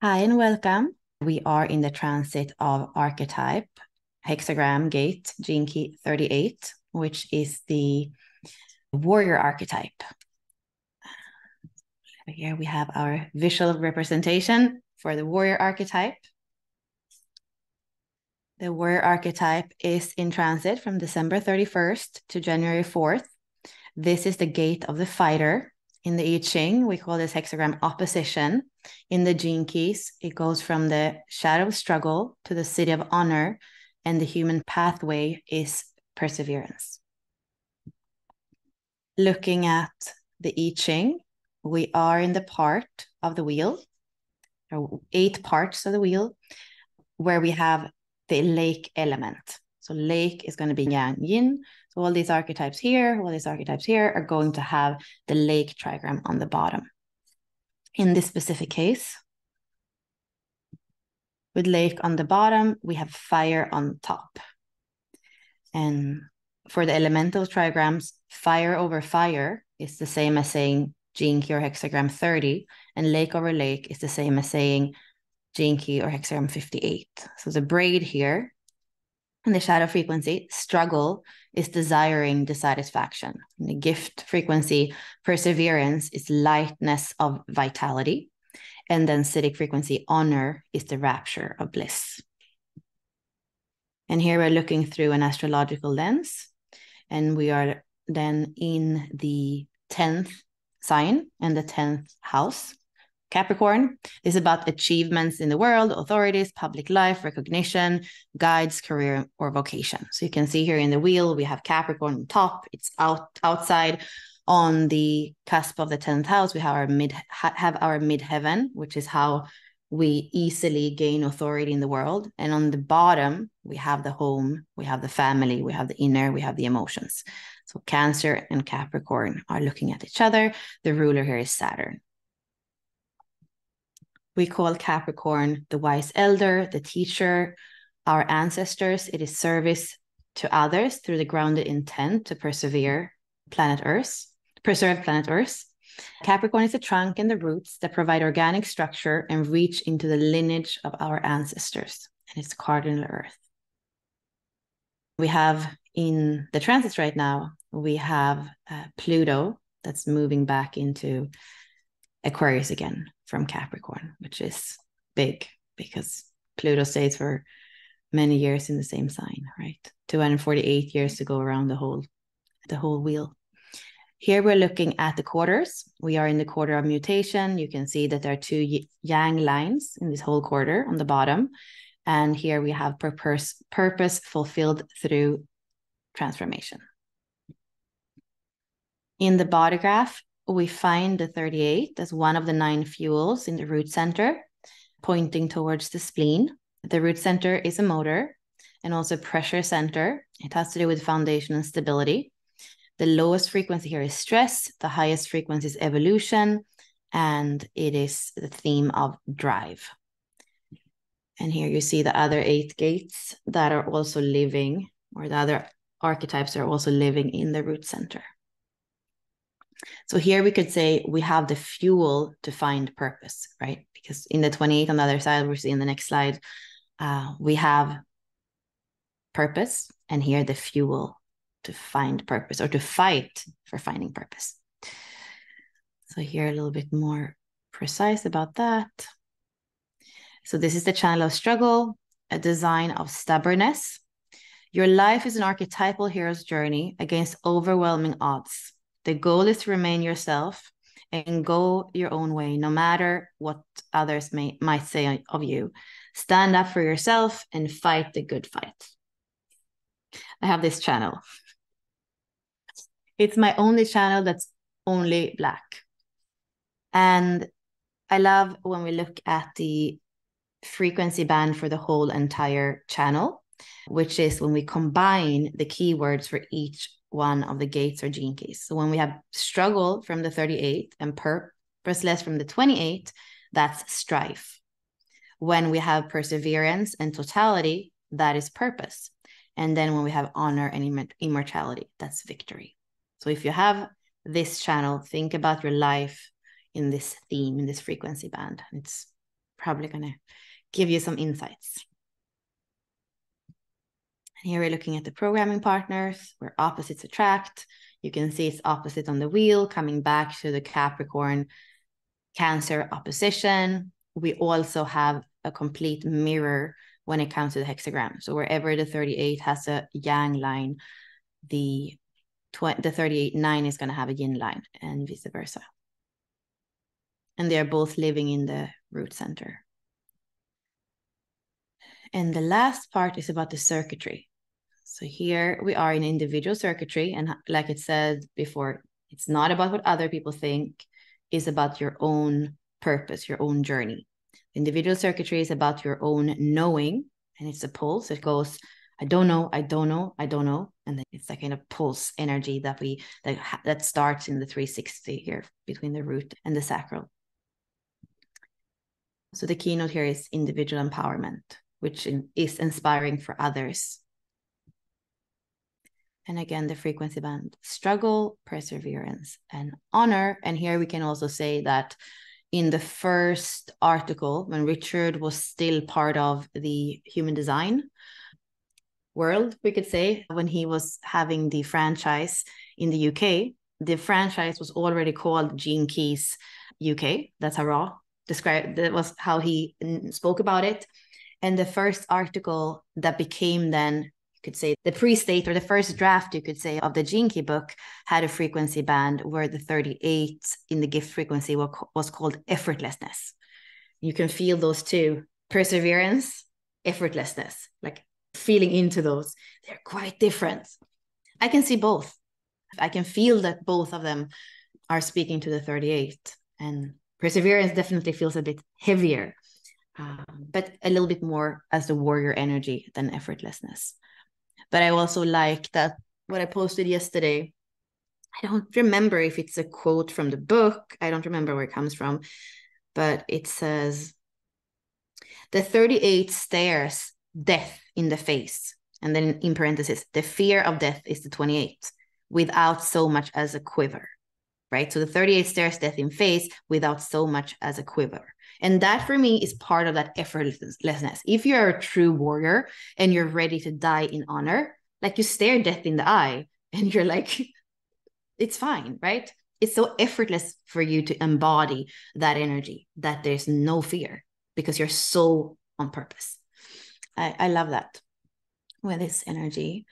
Hi and welcome. We are in the transit of archetype, hexagram gate, gene key 38, which is the warrior archetype. Here we have our visual representation for the warrior archetype. The warrior archetype is in transit from December 31st to January 4th. This is the gate of the fighter. In the I Ching, we call this hexagram opposition. In the gene keys, it goes from the shadow of struggle to the city of honor, and the human pathway is perseverance. Looking at the I Ching, we are in the part of the wheel, or 8 parts of the wheel, where we have the lake element. So lake is going to be yang yin. So all these archetypes here, are going to have the lake trigram on the bottom. In this specific case, with lake on the bottom, we have fire on top. And for the elemental trigrams, fire over fire is the same as saying gene key or hexagram 30, and lake over lake is the same as saying gene key or hexagram 58. So the braid here, in the shadow frequency, struggle is desiring dissatisfaction. In the gift frequency, perseverance is lightness of vitality. And then Siddhic frequency, honor, is the rapture of bliss. And here we're looking through an astrological lens. And we are then in the 10th sign and the 10th house. Capricorn is about achievements in the world, authorities, public life, recognition, guides, career, or vocation. So you can see here in the wheel, we have Capricorn on top. It's outside on the cusp of the 10th house. We have our midheaven, which is how we easily gain authority in the world. And on the bottom, we have the home, we have the family, we have the inner, we have the emotions. So Cancer and Capricorn are looking at each other. The ruler here is Saturn. We call Capricorn the wise elder, the teacher, our ancestors. It is service to others through the grounded intent to preserve planet Earth. Capricorn is the trunk and the roots that provide organic structure and reach into the lineage of our ancestors. And it's cardinal Earth. We have in the transits right now, we have Pluto that's moving back into Aquarius again from Capricorn, which is big because Pluto stays for many years in the same sign, right? 248 years to go around the whole wheel. Here we're looking at the quarters. We are in the quarter of mutation. You can see that there are 2 yang lines in this whole quarter on the bottom. And here we have purpose fulfilled through transformation. In the body graph, we find the 38 as one of the 9 fuels in the root center, pointing towards the spleen. The root center is a motor and also pressure center. It has to do with foundation and stability. The lowest frequency here is stress. The highest frequency is evolution. And it is the theme of drive. And here you see the other 8 gates that are also living, or the other archetypes are also living in the root center. So here we could say we have the fuel to find purpose, right? Because in the 28 on the other side, we'll see in the next slide, we have purpose, and here the fuel to find purpose or to fight for finding purpose. So here a little bit more precise about that. So this is the channel of struggle, a design of stubbornness. Your life is an archetypal hero's journey against overwhelming odds. The goal is to remain yourself and go your own way, no matter what others might say of you. Stand up for yourself and fight the good fight. I have this channel. It's my only channel that's only black. And I love when we look at the frequency band for the whole entire channel, which is when we combine the keywords for each one of the gates or gene keys. So when we have struggle from the 38 and purposeless from the 28, that's strife. When we have perseverance and totality, that is purpose. And then when we have honor and immortality, that's victory. So if you have this channel, think about your life in this theme, in this frequency band. It's probably going to give you some insights. And here we're looking at the programming partners where opposites attract. You can see it's opposite on the wheel, coming back to the Capricorn Cancer opposition. We also have a complete mirror when it comes to the hexagram. So wherever the 38 has a yang line, the 38-9 is going to have a yin line, and vice versa. And they're both living in the root center. And the last part is about the circuitry. So here we are in individual circuitry. And like it said before, it's not about what other people think. It's about your own purpose, your own journey. Individual circuitry is about your own knowing. And it's a pulse. It goes, I don't know, I don't know, I don't know. And then it's that kind of pulse energy that starts in the 360 here between the root and the sacral. So the keynote here is individual empowerment, which is inspiring for others. And again, the frequency band, struggle, perseverance, and honor. And here we can also say that in the first article, when Richard was still part of the human design world, we could say, when he was having the franchise in the UK, the franchise was already called Gene Keys UK. That's how Raw described, that was how he spoke about it. And the first article that became then, you could say, the pre-state or the first draft, you could say, of the Gene Key book had a frequency band where the 38 in the gift frequency was called effortlessness. You can feel those two, perseverance, effortlessness, like feeling into those. They're quite different. I can see both. I can feel that both of them are speaking to the 38, and perseverance definitely feels a bit heavier, but a little bit more as the warrior energy than effortlessness. But I also like that what I posted yesterday, I don't remember if it's a quote from the book. I don't remember where it comes from, but it says, the 38 stares death in the face. And then in parentheses, the fear of death is the 28 without so much as a quiver, right? So the 38 stares death in face without so much as a quiver. And that for me is part of that effortlessness. If you're a true warrior and you're ready to die in honor, like you stare death in the eye and you're like, it's fine, right? It's so effortless for you to embody that energy, that there's no fear because you're so on purpose. I love that with this energy.